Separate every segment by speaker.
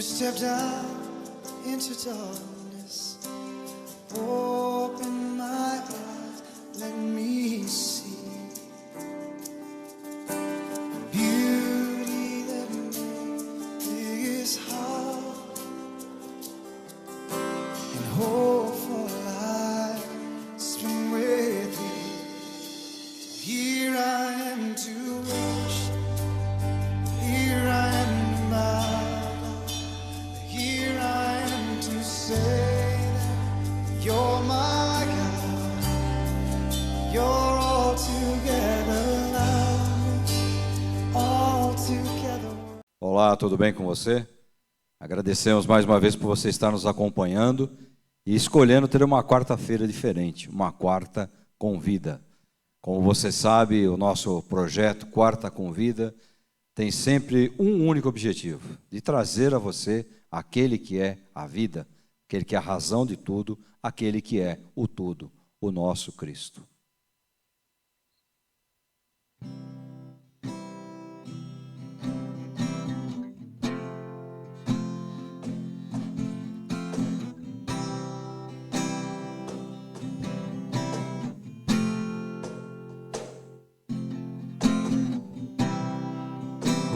Speaker 1: stepped out into darkness, open my eyes, let me see beauty that made this heart and hope for life spring with thee. So here I am to worship, here I am to bow, here I am to say that you're my God, you're altogether lovely, altogether.
Speaker 2: Olá, tudo bem com você? Agradecemos mais uma vez por você estar nos acompanhando e escolhendo ter uma quarta-feira diferente, uma quarta com vida. Como você sabe, o nosso projeto Quarta com Vida tem sempre um único objetivo, de trazer a você aquele que é a vida, aquele que é a razão de tudo, aquele que é o tudo, o nosso Cristo.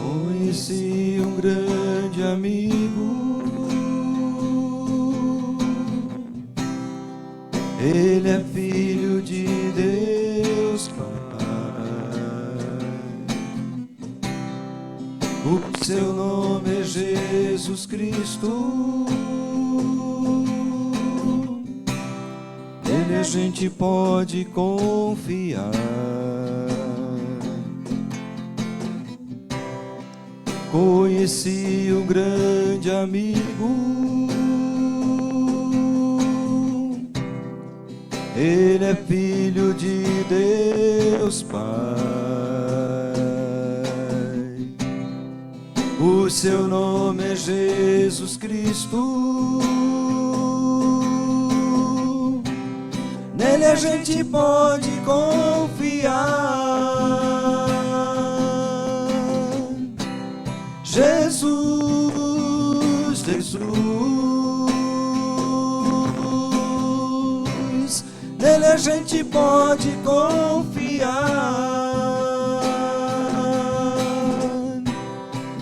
Speaker 3: Conheci um grande amigo, ele é filho de Deus Pai, o seu nome é Jesus Cristo, nele a gente pode confiar. Conheci um grande amigo, ele é filho de Deus Pai, o seu nome é Jesus Cristo, nele a gente pode confiar. Jesus, Jesus, nele a gente pode confiar.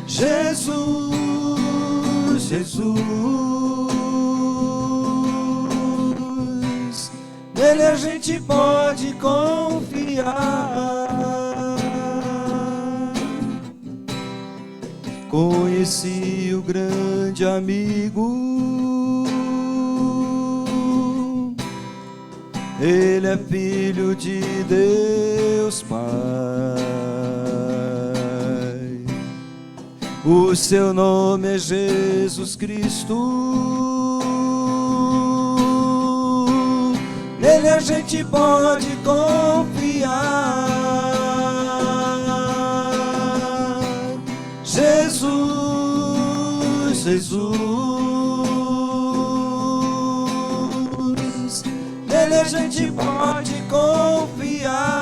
Speaker 3: Jesus, Jesus, nele a gente pode confiar. Conheci o grande amigo, ele é filho de Deus Pai, o seu nome é Jesus Cristo, nele a gente pode confiar. Jesus, Jesus, nele a gente pode confiar.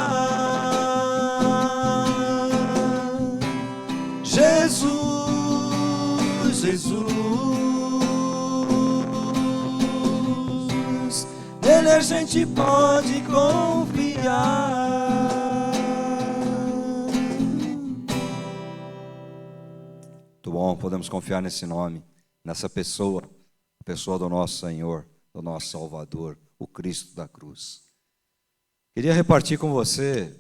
Speaker 3: Jesus, Jesus, nele a gente pode confiar.
Speaker 2: Muito bom, podemos confiar nesse nome, nessa pessoa, a pessoa do nosso Senhor, do nosso Salvador, o Cristo da cruz. Queria repartir com você,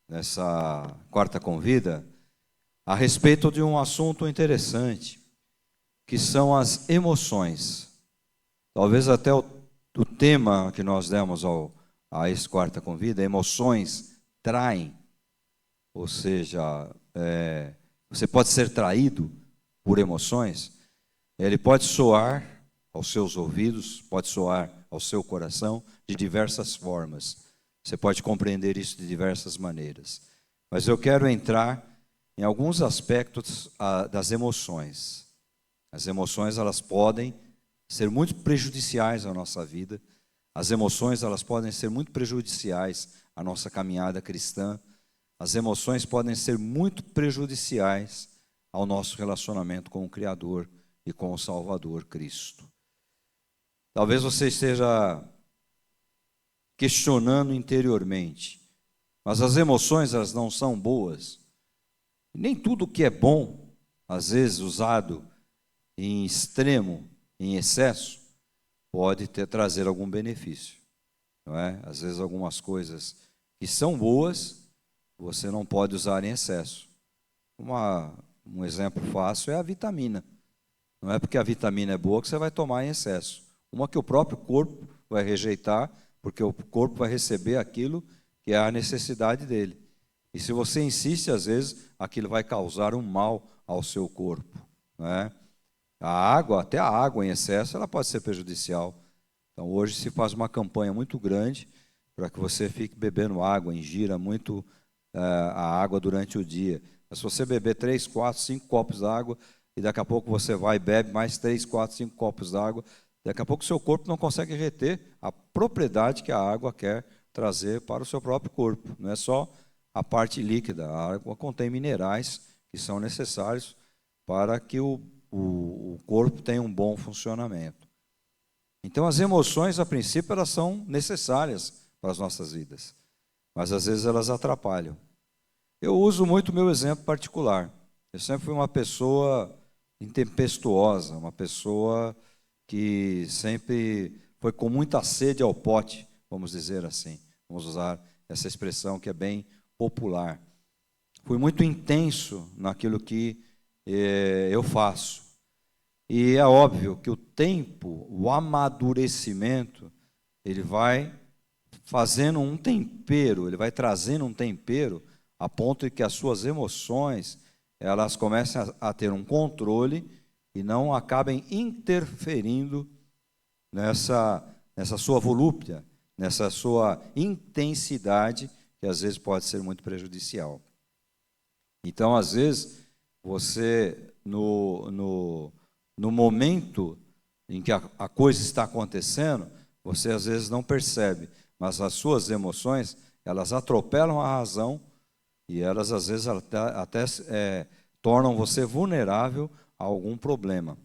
Speaker 2: nessa quarta convida, a respeito de um assunto interessante, que são as emoções. Talvez até o tema que nós demos a esse quarta convida, emoções traem, ou seja, você pode ser traído por emoções. Ele pode soar aos seus ouvidos, pode soar ao seu coração de diversas formas. Você pode compreender isso de diversas maneiras. Mas eu quero entrar em alguns aspectos das emoções. As emoções, elas podem ser muito prejudiciais à nossa vida. As emoções, elas podem ser muito prejudiciais à nossa caminhada cristã. As emoções podem ser muito prejudiciais ao nosso relacionamento com o Criador e com o Salvador Cristo. Talvez você esteja questionando interiormente, mas as emoções, elas não são boas. Nem tudo que é bom, às vezes usado em extremo, em excesso, pode trazer algum benefício, não é? Às vezes algumas coisas que são boas, você não pode usar em excesso. Um exemplo fácil é a vitamina. Não é porque a vitamina é boa que você vai tomar em excesso. Uma que o próprio corpo vai rejeitar, porque o corpo vai receber aquilo que é a necessidade dele. E se você insiste, às vezes, aquilo vai causar um mal ao seu corpo, não é? A água, até a água em excesso, ela pode ser prejudicial. Então, hoje se faz uma campanha muito grande para que você fique bebendo água, ingira muito a água durante o dia. Mas se você beber 3, 4, 5 copos d'água, e daqui a pouco você vai e bebe mais 3, 4, 5 copos d'água, daqui a pouco o seu corpo não consegue reter a propriedade que a água quer trazer para o seu próprio corpo. Não é só a parte líquida, a água contém minerais que são necessários para que o corpo tenha um bom funcionamento. Então, as emoções, a princípio, elas são necessárias para as nossas vidas, mas às vezes elas atrapalham. Eu uso muito o meu exemplo particular. Eu sempre fui uma pessoa intempestuosa, uma pessoa que sempre foi com muita sede ao pote, vamos dizer assim. Vamos usar essa expressão que é bem popular. Fui muito intenso naquilo que eu faço. E é óbvio que o tempo, o amadurecimento, ele vai fazendo um tempero, ele vai trazendo um tempero a ponto de que as suas emoções, elas comecem a ter um controle e não acabem interferindo nessa sua volúpia, nessa sua intensidade, que às vezes pode ser muito prejudicial. Então, às vezes, você, no momento em que a coisa está acontecendo, você às vezes não percebe, mas as suas emoções, elas atropelam a razão e elas às vezes até tornam você vulnerável a algum problema.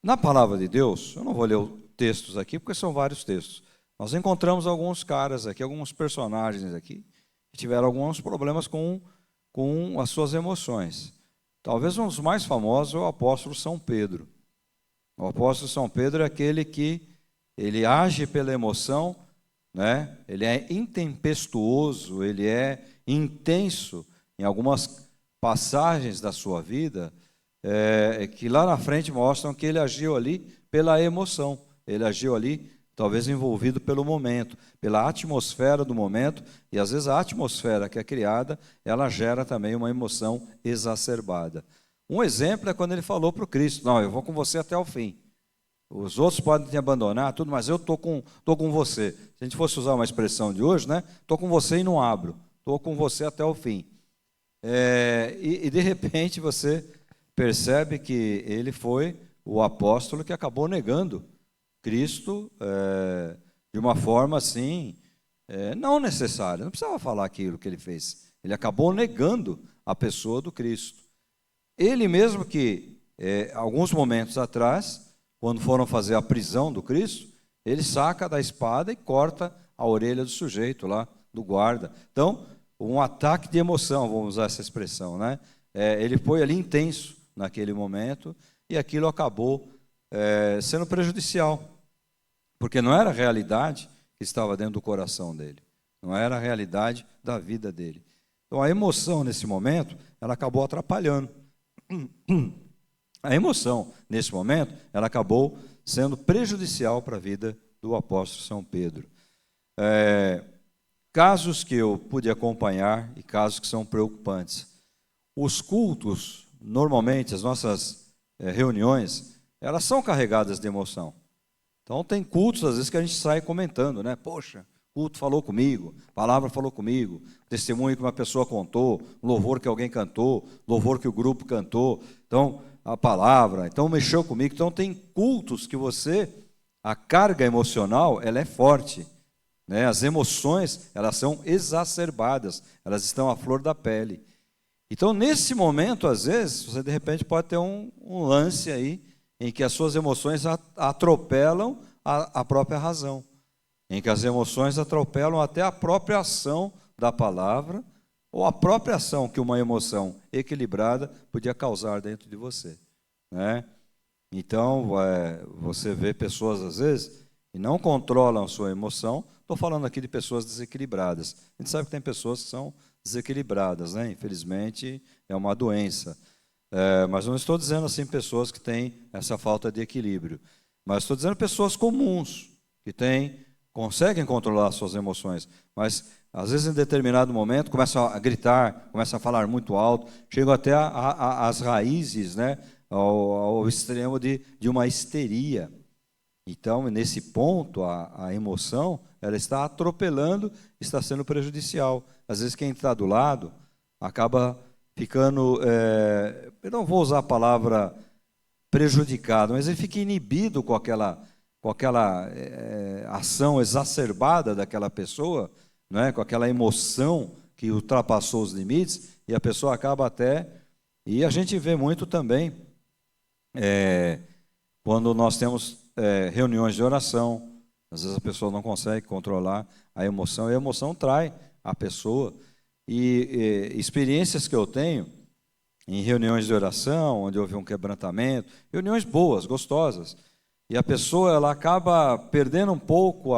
Speaker 2: Na palavra de Deus, eu não vou ler textos aqui, porque são vários textos. Nós encontramos alguns caras aqui, alguns personagens aqui, que tiveram alguns problemas com as suas emoções. Talvez um dos mais famosos é o apóstolo São Pedro. O apóstolo São Pedro é aquele que ele age pela emoção, né? Ele é intempestuoso, ele é intenso em algumas passagens da sua vida, que lá na frente mostram que ele agiu ali pela emoção. Ele agiu ali, talvez envolvido pelo momento, pela atmosfera do momento, e às vezes a atmosfera que é criada, ela gera também uma emoção exacerbada. Um exemplo é quando ele falou para o Cristo: não, eu vou com você até o fim. Os outros podem te abandonar, tudo, mas eu estou com você. Se a gente fosse usar uma expressão de hoje, né? Estou com você e não abro. Estou com você até o fim. E de repente você percebe que ele foi o apóstolo que acabou negando Cristo de uma forma assim, não necessária. Não precisava falar aquilo que ele fez. Ele acabou negando a pessoa do Cristo. Ele mesmo que, alguns momentos atrás, quando foram fazer a prisão do Cristo, ele saca da espada e corta a orelha do sujeito lá, do guarda. Então, um ataque de emoção, vamos usar essa expressão, né? Ele foi ali intenso naquele momento e aquilo acabou sendo prejudicial, porque não era a realidade que estava dentro do coração dele, não era a realidade da vida dele. Então, a emoção nesse momento, ela acabou atrapalhando. A emoção, nesse momento, ela acabou sendo prejudicial para a vida do apóstolo São Pedro. Casos que eu pude acompanhar e casos que são preocupantes. Os cultos, normalmente, as nossas reuniões, elas são carregadas de emoção. Então, tem cultos, às vezes, que a gente sai comentando, né? Poxa, o culto falou comigo, a palavra falou comigo, testemunho que uma pessoa contou, louvor que alguém cantou, louvor que o grupo cantou. Então, a palavra, então mexeu comigo. Então tem cultos que a carga emocional, ela é forte, né? As emoções, elas são exacerbadas, elas estão à flor da pele. Então, nesse momento, às vezes, você de repente pode ter um lance aí em que as suas emoções atropelam a própria razão, em que as emoções atropelam até a própria ação da palavra, ou a própria ação que uma emoção equilibrada podia causar dentro de você, né? Então, você vê pessoas, às vezes, que não controlam a sua emoção. Estou falando aqui de pessoas desequilibradas. A gente sabe que tem pessoas que são desequilibradas, né? Infelizmente, é uma doença. Mas não estou dizendo assim pessoas que têm essa falta de equilíbrio. Mas estou dizendo pessoas comuns, que conseguem controlar as suas emoções. Mas, às vezes, em determinado momento, começam a gritar, começam a falar muito alto, chegam até às raízes, né? Ao extremo de uma histeria. Então, nesse ponto, a emoção, ela está atropelando, está sendo prejudicial. Às vezes, quem está do lado acaba ficando, eu não vou usar a palavra prejudicado, mas ele fica inibido com aquela ação exacerbada daquela pessoa, né, com aquela emoção que ultrapassou os limites, e a pessoa acaba até... E a gente vê muito também, quando nós temos reuniões de oração, às vezes a pessoa não consegue controlar a emoção, e a emoção trai a pessoa. E experiências que eu tenho em reuniões de oração, onde houve um quebrantamento, reuniões boas, gostosas, e a pessoa ela acaba perdendo um pouco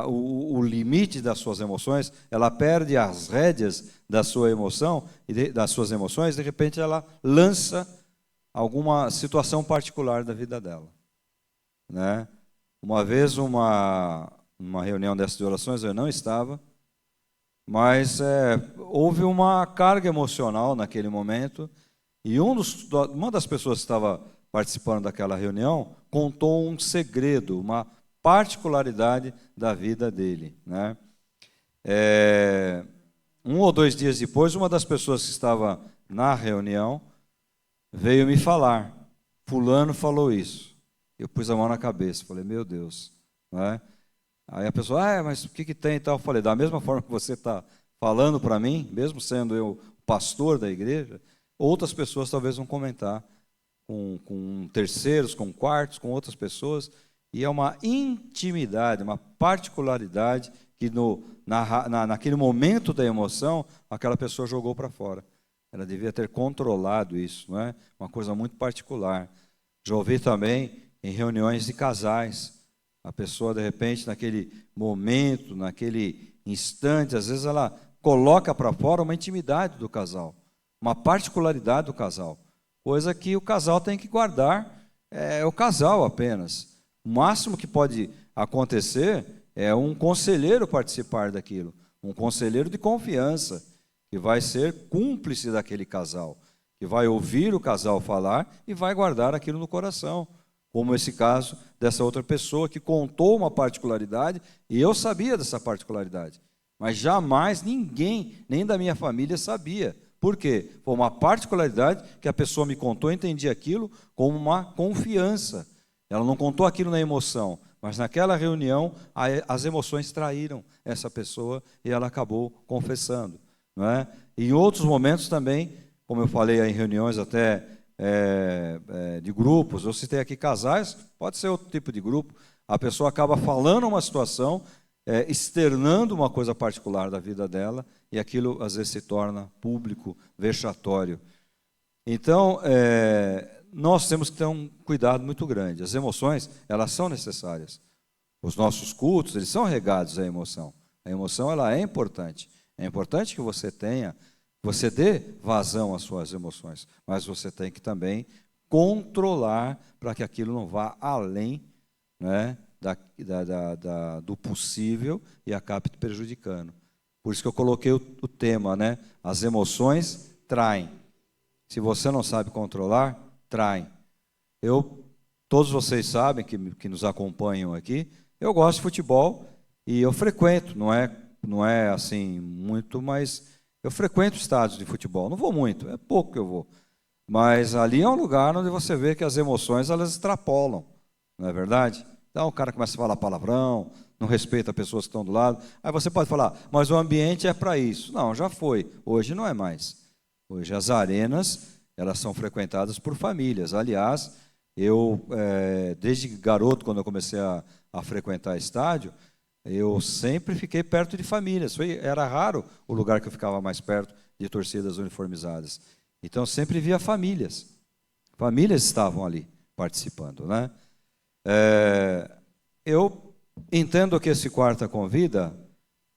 Speaker 2: o limite das suas emoções, ela perde as rédeas da sua emoção, das suas emoções, de repente ela lança alguma situação particular da vida dela, né? Uma vez, uma reunião dessas de orações, eu não estava, mas houve uma carga emocional naquele momento, e uma das pessoas que estava participando daquela reunião contou um segredo, uma particularidade da vida dele, né? 1 ou 2 dias depois, uma das pessoas que estava na reunião veio me falar: fulano falou isso. Eu pus a mão na cabeça, falei, meu Deus, né? Aí a pessoa, mas o que tem e tal? Eu falei, da mesma forma que você está falando para mim, mesmo sendo eu pastor da igreja, outras pessoas talvez vão comentar com terceiros, com quartos, com outras pessoas, e é uma intimidade, uma particularidade que naquele momento da emoção, aquela pessoa jogou para fora. Ela devia ter controlado isso, não é? Uma coisa muito particular. Já ouvi também em reuniões de casais, a pessoa, de repente, naquele momento, naquele instante, às vezes ela coloca para fora uma intimidade do casal, uma particularidade do casal, coisa que o casal tem que guardar, o casal apenas. O máximo que pode acontecer é um conselheiro participar daquilo, um conselheiro de confiança, que vai ser cúmplice daquele casal, que vai ouvir o casal falar e vai guardar aquilo no coração, como esse caso dessa outra pessoa que contou uma particularidade, e eu sabia dessa particularidade, mas jamais ninguém, nem da minha família, sabia. Por quê? Foi uma particularidade que a pessoa me contou, eu entendi aquilo como uma confiança. Ela não contou aquilo na emoção, mas naquela reunião as emoções traíram essa pessoa e ela acabou confessando, não é? E em outros momentos também, como eu falei em reuniões até de grupos, eu citei aqui casais, pode ser outro tipo de grupo, a pessoa acaba falando uma situação, externando uma coisa particular da vida dela, e aquilo às vezes se torna público, vexatório. Então, nós temos que ter um cuidado muito grande. As emoções, elas são necessárias. Os nossos cultos, eles são regados à emoção. A emoção, ela é importante. É importante que você dê vazão às suas emoções, mas você tem que também controlar para que aquilo não vá além, né, do possível e acabe te prejudicando. Por isso que eu coloquei o tema, né? As emoções traem. Se você não sabe controlar, traem. Todos vocês sabem que nos acompanham aqui, eu gosto de futebol e eu frequento, não é assim muito, mas eu frequento estádios de futebol. Não vou muito, é pouco que eu vou. Mas ali é um lugar onde você vê que as emoções elas extrapolam, não é verdade? Então o cara começa a falar palavrão, não respeita as pessoas que estão do lado. Aí você pode falar, mas o ambiente é para isso. Não, já foi, hoje não é mais. Hoje as arenas, elas são frequentadas por famílias. Aliás, eu, desde garoto, quando eu comecei a frequentar estádio, eu sempre fiquei perto de famílias. Era raro o lugar que eu ficava mais perto de torcidas uniformizadas. Então, eu sempre via famílias. Famílias estavam ali participando, né? Eu entendo que esse Quarta Convida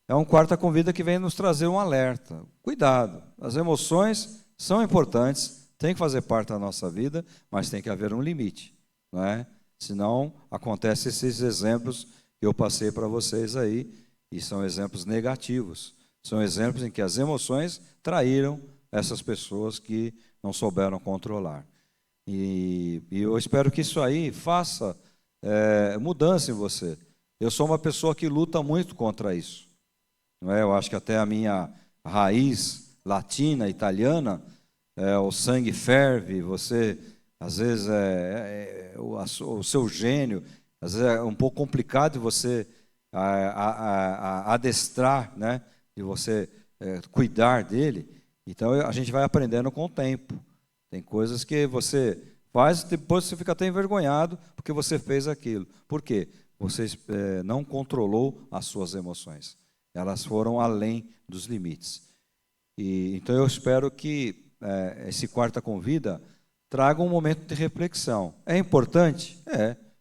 Speaker 2: é um Quarta Convida que vem nos trazer um alerta. Cuidado, as emoções são importantes, tem que fazer parte da nossa vida, mas tem que haver um limite, não é? Senão, acontecem esses exemplos que eu passei para vocês aí, e são exemplos negativos. São exemplos em que as emoções traíram essas pessoas que não souberam controlar. E eu espero que isso aí faça mudança em você. Eu sou uma pessoa que luta muito contra isso. Não é? Eu acho que até a minha raiz latina, italiana, o sangue ferve, você, às vezes, o seu gênio, às vezes é um pouco complicado de você adestrar, né? De você cuidar dele. Então, a gente vai aprendendo com o tempo. Tem coisas que você faz, depois você fica até envergonhado porque você fez aquilo. Por quê? Você não controlou as suas emoções. Elas foram além dos limites. Então eu espero que esse Quarta Convida traga um momento de reflexão. É importante?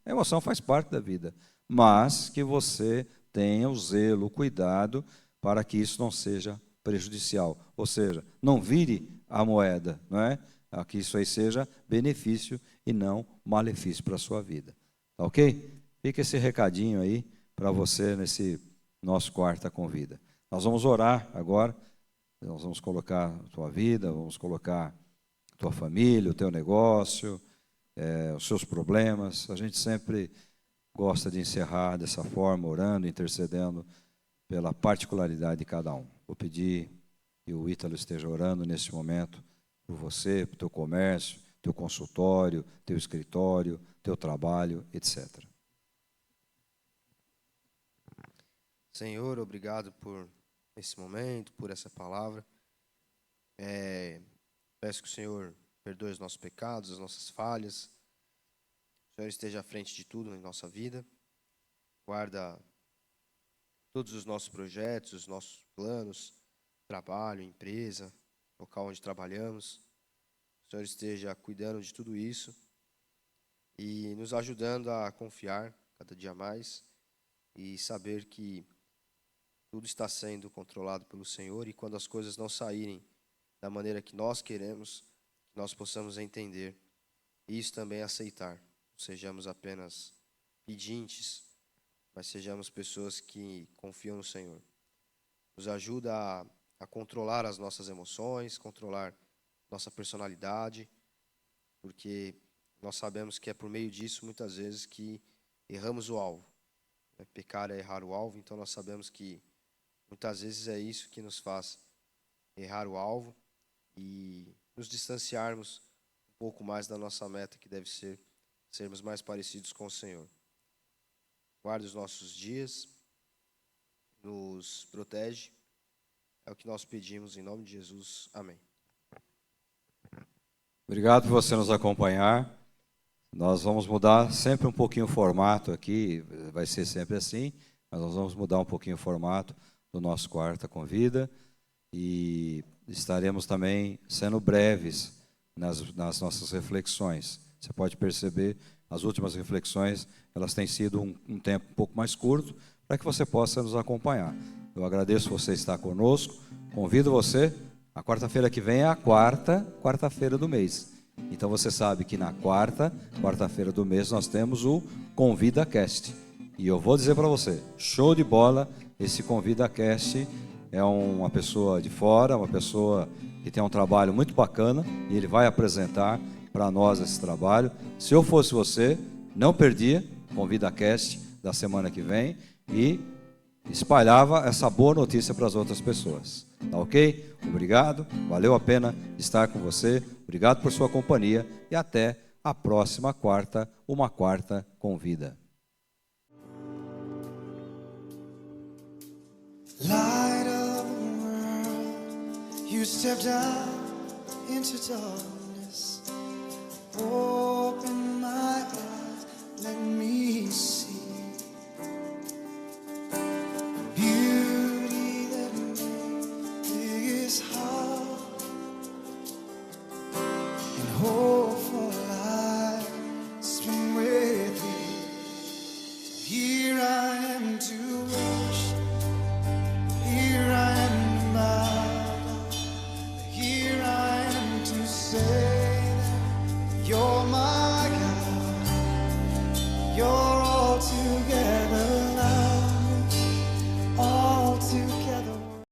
Speaker 2: A emoção faz parte da vida. Mas que você tenha o zelo, o cuidado para que isso não seja prejudicial. Ou seja, não vire a moeda, não é? Que isso aí seja benefício e não malefício para a sua vida. Tá ok? Fica esse recadinho aí para você nesse nosso Quarta Convida. Nós vamos orar agora, nós vamos colocar a tua vida, vamos colocar a tua família, o teu negócio, os seus problemas. A gente sempre gosta de encerrar dessa forma, orando, intercedendo pela particularidade de cada um. Vou pedir que o Ítalo esteja orando nesse momento por você, por teu comércio, teu consultório, teu escritório, teu trabalho, etc.
Speaker 4: Senhor, obrigado por esse momento, por essa palavra. Peço que o Senhor perdoe os nossos pecados, as nossas falhas. O Senhor esteja à frente de tudo em nossa vida. Guarda todos os nossos projetos, os nossos planos, trabalho, empresa, local onde trabalhamos. O Senhor esteja cuidando de tudo isso e nos ajudando a confiar cada dia mais e saber que tudo está sendo controlado pelo Senhor, e quando as coisas não saírem da maneira que nós queremos, que nós possamos entender e isso também aceitar. Não sejamos apenas pedintes, mas sejamos pessoas que confiam no Senhor. Nos ajuda a controlar as nossas emoções, controlar nossa personalidade, porque nós sabemos que é por meio disso, muitas vezes, que erramos o alvo. Pecar é errar o alvo, então nós sabemos que muitas vezes é isso que nos faz errar o alvo e nos distanciarmos um pouco mais da nossa meta, que deve ser sermos mais parecidos com o Senhor. Guarda os nossos dias, nos protege, é o que nós pedimos em nome de Jesus. Amém.
Speaker 2: Obrigado por você nos acompanhar. Nós vamos mudar sempre um pouquinho o formato aqui, vai ser sempre assim, mas nós vamos mudar um pouquinho o formato do nosso Quarta Convida e estaremos também sendo breves nas nossas reflexões. Você pode perceber, as últimas reflexões, elas têm sido um tempo um pouco mais curto, para que você possa nos acompanhar. Eu agradeço você estar conosco, convido você, a quarta-feira que vem é a quarta-feira do mês. Então você sabe que na quarta-feira do mês, nós temos o Convida Cast. E eu vou dizer para você, show de bola, esse Convida Cast é uma pessoa de fora, uma pessoa que tem um trabalho muito bacana, e ele vai apresentar para nós esse trabalho. Se eu fosse você, não perdia o Convida Cast da semana que vem e espalhava essa boa notícia para as outras pessoas. Tá ok? Obrigado, valeu a pena estar com você, obrigado por sua companhia e até a próxima quarta, uma Quarta Convida.
Speaker 1: Light of the world, you stepped out into darkness. Open my eyes, let me see beauty that made this heart and hope for life spent with thee. Here I am to worship, here I am to bow down, here I am to say